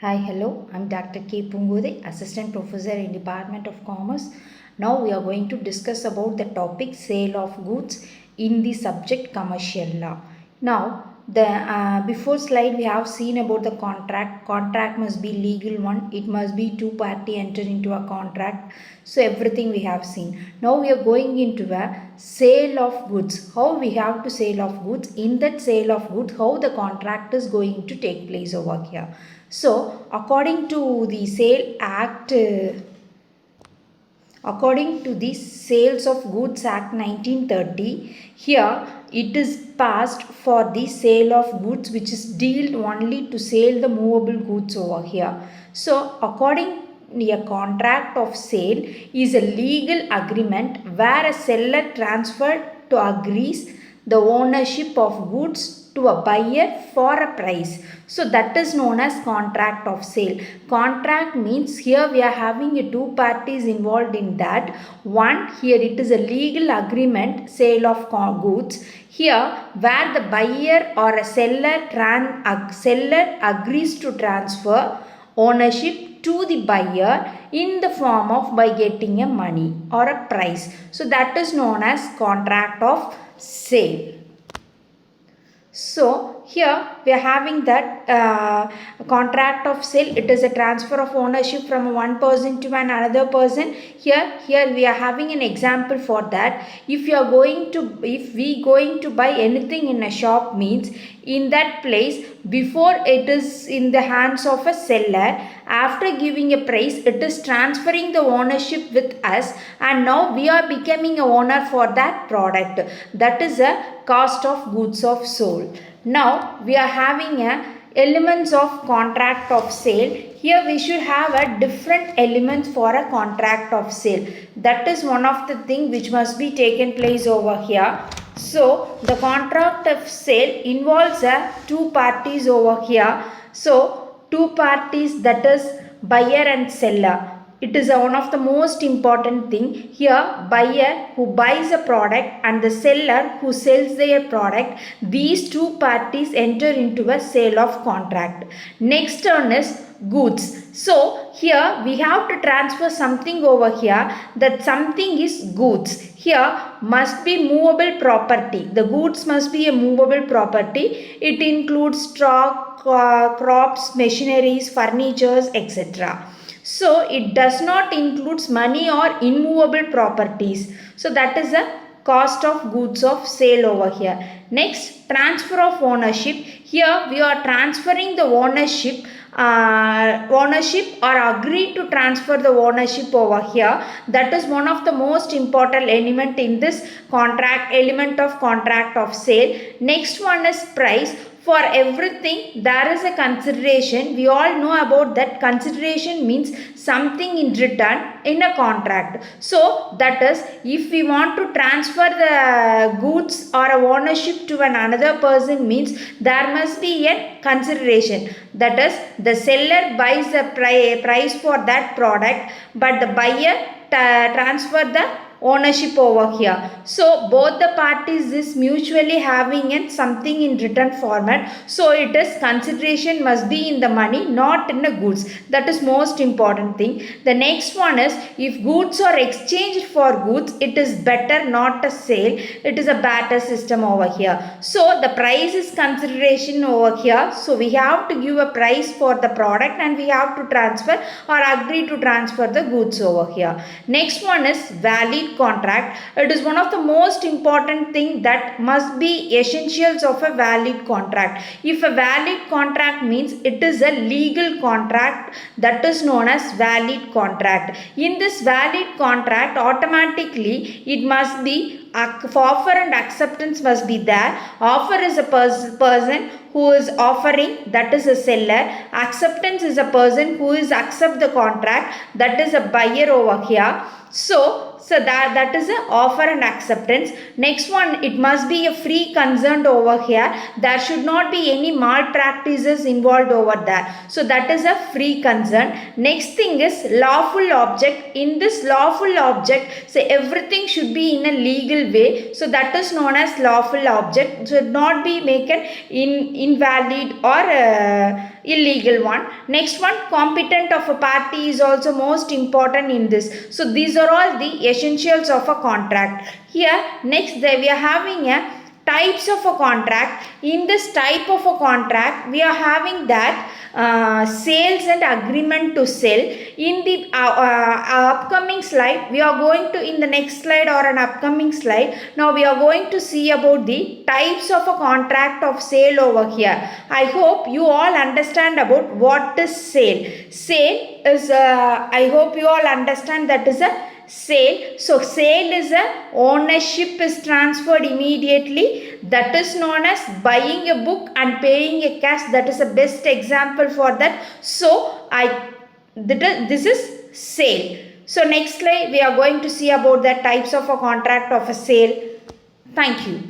Hi, hello. I'm Dr. K. Pungode, Assistant Professor in Department of Commerce. Now we are going to discuss about the topic sale of goods in the subject commercial law. Now, the before slide we have seen about the contract. Contract must be legal one. It must be two party enter into a contract. So everything we have seen. Now we are going into a sale of goods. How we have to sale of goods. In that sale of goods, how the contract is going to take place over here. So, according to the Sale Act, according to the Sales of Goods Act 1930, here it is passed for the sale of goods which is dealt only to sell the movable goods over here. So, according a contract of sale is a legal agreement where a seller transferred to agrees the ownership of goods to a buyer for a price. So that is known as contract of sale. Contract means here we are having a two parties involved in that. One, here it is a legal agreement, sale of goods. Here where the buyer or a seller agrees to transfer ownership to the buyer in the form of by getting a money or a price. So that is known as contract of sale. So here we are having that contract of sale. It is a transfer of ownership from one person to another person. Here we are having an example for that. If we going to buy anything in a shop means in that place before it is in the hands of a seller, after giving a price it is transferring the ownership with us and now we are becoming a owner for that product. That is a cost of goods of sold. Now we are having a elements of contract of sale. Here we should have a different elements for a contract of sale. That is one of the thing which must be taken place over here. So the contract of sale involves two parties over here. So two parties, that is buyer and seller. It is one of the most important thing. Here buyer who buys a product and the seller who sells their product, these two parties enter into a sale of contract. Next one is goods. So here we have to transfer something over here, that something is goods. Here must be movable property. The goods must be a movable property. It includes stock, crops, machineries, furnitures, etc. So it does not includes money or immovable properties. So that is the cost of goods of sale over here. Next, transfer of ownership. Here we are transferring the ownership or agree to transfer the ownership over here. That is one of the most important element in this element of contract of sale. Next one is price. For everything there is a consideration. We all know about that. Consideration means something in return in a contract. So that is, if we want to transfer the goods or ownership to another person means there must be a consideration. That is, the seller buys the price for that product but the buyer transfer the ownership over here. So both the parties is mutually having it something in written format. So it is consideration must be in the money, not in the goods. That is most important thing. The next one is, if goods are exchanged for goods, it is better not a sale. It is a barter system over here. So the price is consideration over here. So we have to give a price for the product and we have to transfer or agree to transfer the goods over here. Next one is valid contract. It is one of the most important thing that must be essentials of a valid contract. If a valid contract means it is a legal contract, that is known as valid contract. In this valid contract, automatically it must be offer and acceptance must be there. Offer is a person who is offering, that is a seller. Acceptance is a person who is accept the contract, that is a buyer over here. So that is a offer and acceptance. Next one, it must be a free consent over here. There should not be any malpractices involved over there. So that is a free consent. Next thing is lawful object. In this lawful object, say everything should be in a legal way. So that is known as lawful object. Should not be make an invalid or illegal one. Next one, competent of a party is also most important in this. So these are all the essentials of a contract. Here next we are having a types of a contract. In this type of a contract we are having that sales and agreement to sell. In the upcoming slide we are going to, in the next slide or an upcoming slide, now we are going to see about the types of a contract of sale over here. I hope you all understand about what is sale. Sale is I hope you all understand that is a sale. So sale is a ownership is transferred immediately. That is known as buying a book and paying a cash. That is the best example for that. So this is sale. So next slide we are going to see about the types of a contract of a sale. Thank you.